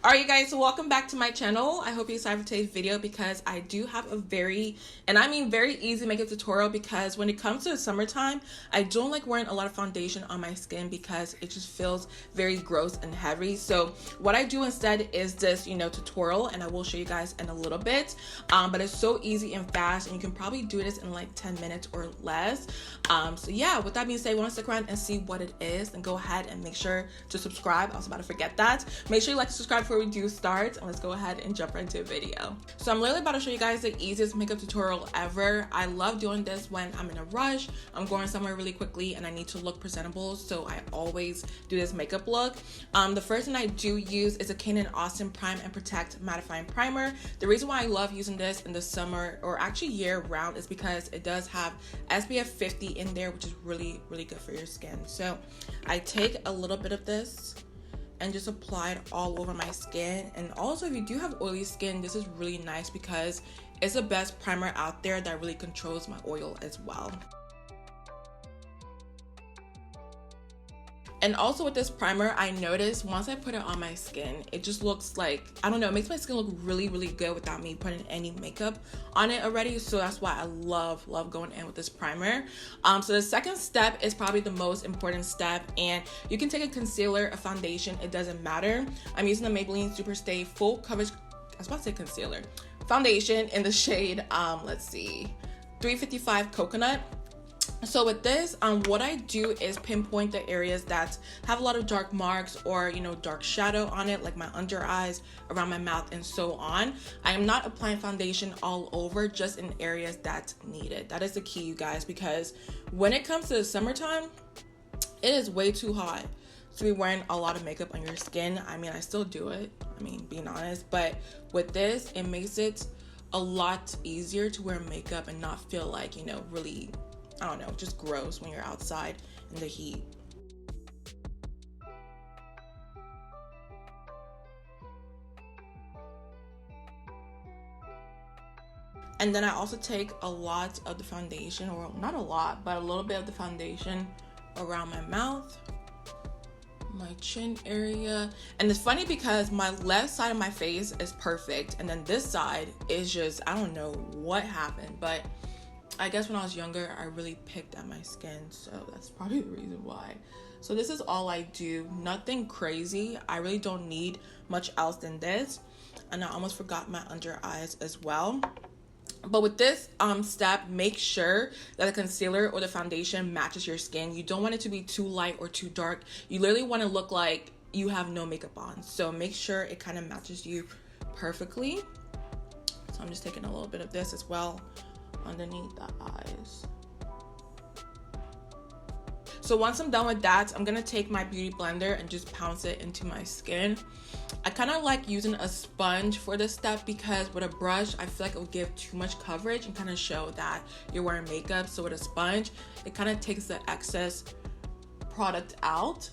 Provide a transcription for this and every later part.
Alright you guys, so welcome back to my channel. I hope you excited for today's video because I do have a very easy makeup tutorial, because when it comes to the summertime, I don't like wearing a lot of foundation on my skin because it just feels very gross and heavy. So what I do instead is this, tutorial, and I will show you guys in a little bit. But it's so easy and fast, and you can probably do this in like 10 minutes or less. So yeah, with that being said, you want to stick around and see what it is, and go ahead and make sure to subscribe. I was about to forget that. Make sure you like and subscribe before we do start, and let's go ahead and jump right into the video. So I'm literally about to show you guys the easiest makeup tutorial ever. I love doing this when I'm in a rush, I'm going somewhere really quickly, and I need to look presentable, so I always do this makeup look. The first thing I do use is a Kane & Austin Prime and Protect Mattifying Primer. The reason why I love using this in the summer, or actually year round, is because it does have SPF 50 in there, which is really good for your skin. So I take a little bit of this and just apply it all over my skin. And also, if you do have oily skin, this is really nice because it's the best primer out there that really controls my oil as well. And also with this primer, I noticed once I put it on my skin, it just looks like, I don't know, it makes my skin look really good without me putting any makeup on it already. So that's why I love going in with this primer. So the second step is probably the most important step, and you can take a concealer, a foundation, it doesn't matter. I'm using the Maybelline Superstay Full Coverage, I was about to say concealer, foundation in the shade, let's see, 355 Coconut. So with this, what I do is pinpoint the areas that have a lot of dark marks or, dark shadow on it, like my under eyes, around my mouth, and so on. I am not applying foundation all over, just in areas that need it. That is the key, you guys, because when it comes to the summertime, it is way too hot to be wearing a lot of makeup on your skin. I mean, I still do it, being honest, but with this, it makes it a lot easier to wear makeup and not feel like, really, I don't know, just gross when you're outside in the heat. And then I also take a lot of the foundation, or not a lot, but a little bit of the foundation around my mouth, my chin area. And it's funny because my left side of my face is perfect, and then this side is just, I don't know what happened, but I guess when I was younger, I really picked at my skin, so that's probably the reason why. So this is all I do, nothing crazy. I really don't need much else than this. And I almost forgot my under eyes as well. But with this step, make sure that the concealer or the foundation matches your skin. You don't want it to be too light or too dark. You literally want to look like you have no makeup on. So make sure it kind of matches you perfectly. So I'm just taking a little bit of this as well underneath the eyes. So once I'm done with that, I'm gonna take my beauty blender and just pounce it into my skin. I kind of like using a sponge for this step because with a brush, I feel like it will give too much coverage and kind of show that you're wearing makeup. So with a sponge, it kind of takes the excess product out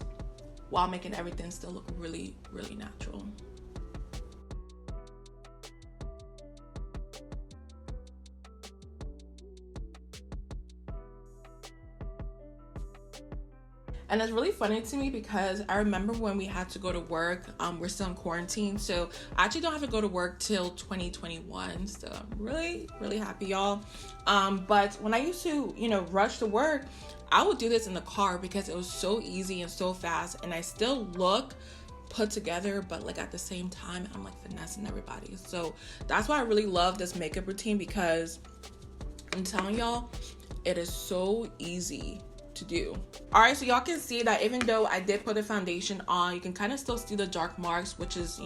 while making everything still look really natural. And it's really funny to me because I remember when we had to go to work, we're still in quarantine, so I actually don't have to go to work till 2021, so I'm really happy, y'all. But when I used to, rush to work, I would do this in the car because it was so easy and so fast, and I still look put together, but like at the same time, I'm like finessing everybody. So that's why I really love this makeup routine, because I'm telling y'all, it is so easy to do. All right, so y'all can see that even though I did put the foundation on, you can kind of still see the dark marks, which is,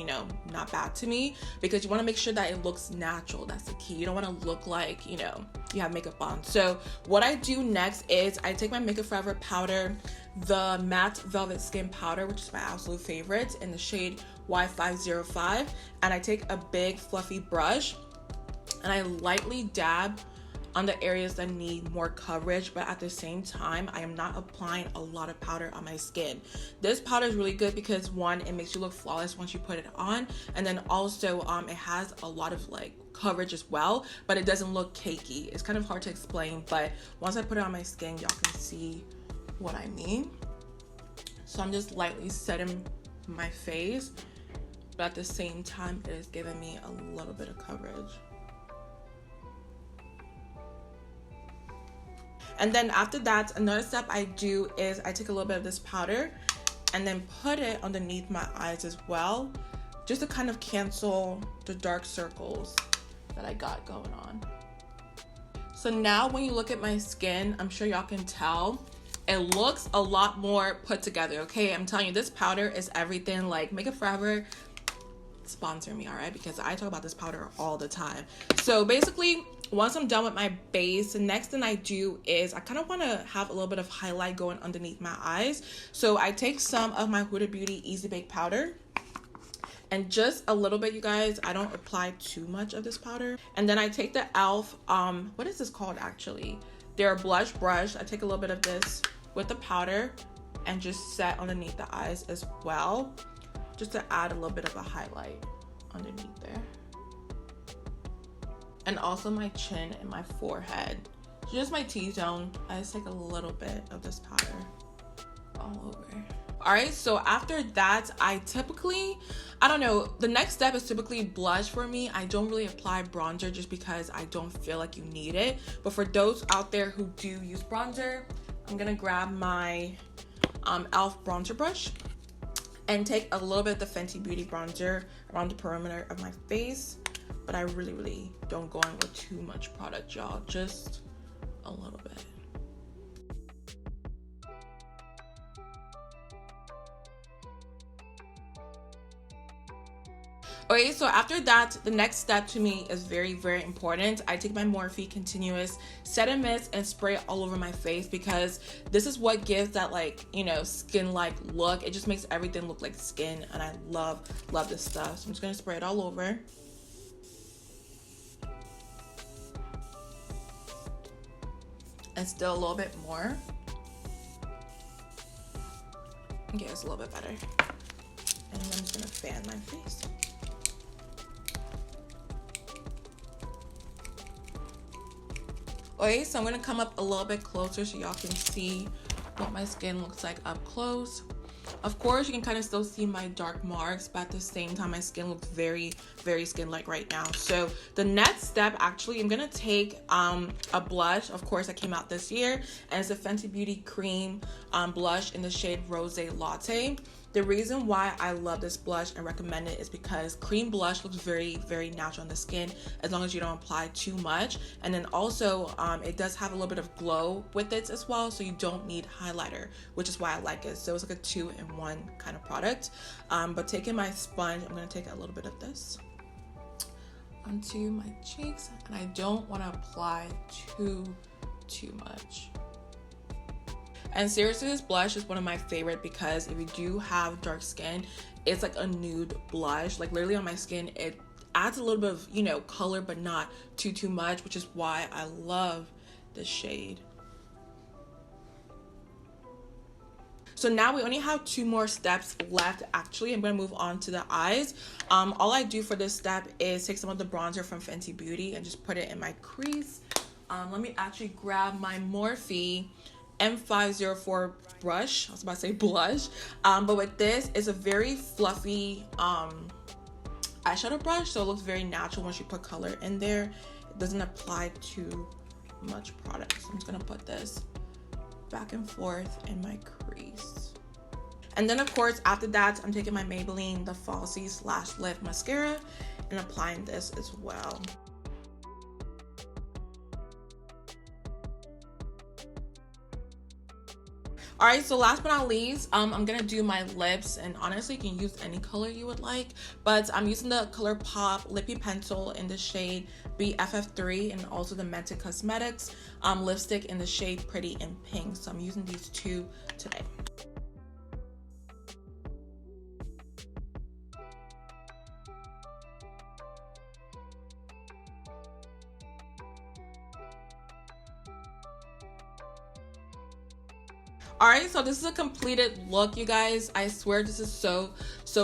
not bad to me, because you want to make sure that it looks natural. That's the key. You don't want to look like, you have makeup on. So what I do next is I take my Makeup Forever powder, the Matte Velvet Skin Powder, which is my absolute favorite, in the shade Y505, and I take a big fluffy brush and I lightly dab on the areas that need more coverage, but at the same time, I am not applying a lot of powder on my skin. This powder is really good because, one, it makes you look flawless once you put it on, and then also it has a lot of coverage as well, but it doesn't look cakey. It's kind of hard to explain, but once I put it on my skin, y'all can see what I mean. So I'm just lightly setting my face but at the same time, it is giving me a little bit of coverage. And then after that, another step I do is I take a little bit of this powder and then put it underneath my eyes as well, just to kind of cancel the dark circles that I got going on. So now when you look at my skin, I'm sure y'all can tell, it looks a lot more put together, okay? I'm telling you, this powder is everything. Like, Makeup Forever, sponsor me, all right? Because I talk about this powder all the time. So basically, once I'm done with my base, the next thing I do is I kind of want to have a little bit of highlight going underneath my eyes. So I take some of my Huda Beauty Easy Bake powder, and just a little bit, you guys. I don't apply too much of this powder. And then I take the e.l.f. What is this called actually? Their blush brush. I take a little bit of this with the powder and just set underneath the eyes as well, just to add a little bit of a highlight underneath there. And also my chin and my forehead. Just my T-zone. I just take a little bit of this powder all over. All right, so after that, I typically, I don't know, the next step is typically blush for me. I don't really apply bronzer just because I don't feel like you need it. But for those out there who do use bronzer, I'm gonna grab my e.l.f. bronzer brush and take a little bit of the Fenty Beauty bronzer around the perimeter of my face. But I really don't go in with too much product, y'all. Just a little bit. Okay, so after that, the next step to me is very important. I take my Morphe Continuous Set and Mist and spray it all over my face, because this is what gives that, like, you know, skin-like look. It just makes everything look like skin, and I love this stuff. So I'm just gonna spray it all over. And still a little bit more. Okay, it's a little bit better. And then I'm just gonna fan my face. Okay, so I'm gonna come up a little bit closer so y'all can see what my skin looks like up close. Of course, you can kind of still see my dark marks, but at the same time, my skin looks very skin-like right now. So the next step, actually, I'm gonna take a blush, of course, that came out this year, and it's a Fenty Beauty Cream blush in the shade Rose Latte. The reason why I love this blush and recommend it is because cream blush looks very natural on the skin as long as you don't apply too much. And then also it does have a little bit of glow with it as well, so you don't need highlighter, which is why I like it. So it's like a 2-in-1 kind of product. But taking my sponge, I'm going to take a little bit of this onto my cheeks, and I don't want to apply too much. And seriously, this blush is one of my favorite because if you do have dark skin, it's like a nude blush. Like literally on my skin, it adds a little bit of, you know, color, but not too much, which is why I love this shade. So now we only have 2 more steps left. Actually, I'm gonna move on to the eyes. All I do for this step is take some of the bronzer from Fenty Beauty and just put it in my crease. Let me actually grab my Morphe M504 brush. I was about to say blush, but with this, it's a very fluffy eyeshadow brush, so it looks very natural once you put color in there. It doesn't apply too much product. So I'm just gonna put this back and forth in my crease. And then of course, after that, I'm taking my Maybelline the Falsies Lash Lift Mascara and applying this as well. All right, so last but not least, I'm gonna do my lips, and honestly, you can use any color you would like, but I'm using the Colourpop Lippie pencil in the shade BFF3 and also the Mented Cosmetics lipstick in the shade Pretty in Pink. So I'm using these 2 today. All right, so this is a completed look, you guys. I swear this is so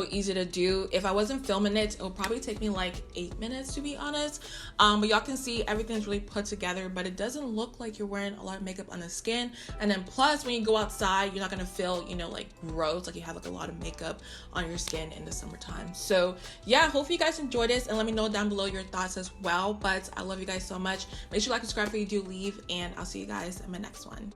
easy to do. If I wasn't filming it, it would probably take me like 8 minutes, to be honest. But y'all can see everything's really put together, but it doesn't look like you're wearing a lot of makeup on the skin. And then plus, when you go outside, you're not gonna feel, you know, like gross, like you have like a lot of makeup on your skin in the summertime. So yeah, hopefully you guys enjoyed this, and let me know down below your thoughts as well. But I love you guys so much. Make sure you like, subscribe if you do leave, and I'll see you guys in my next one.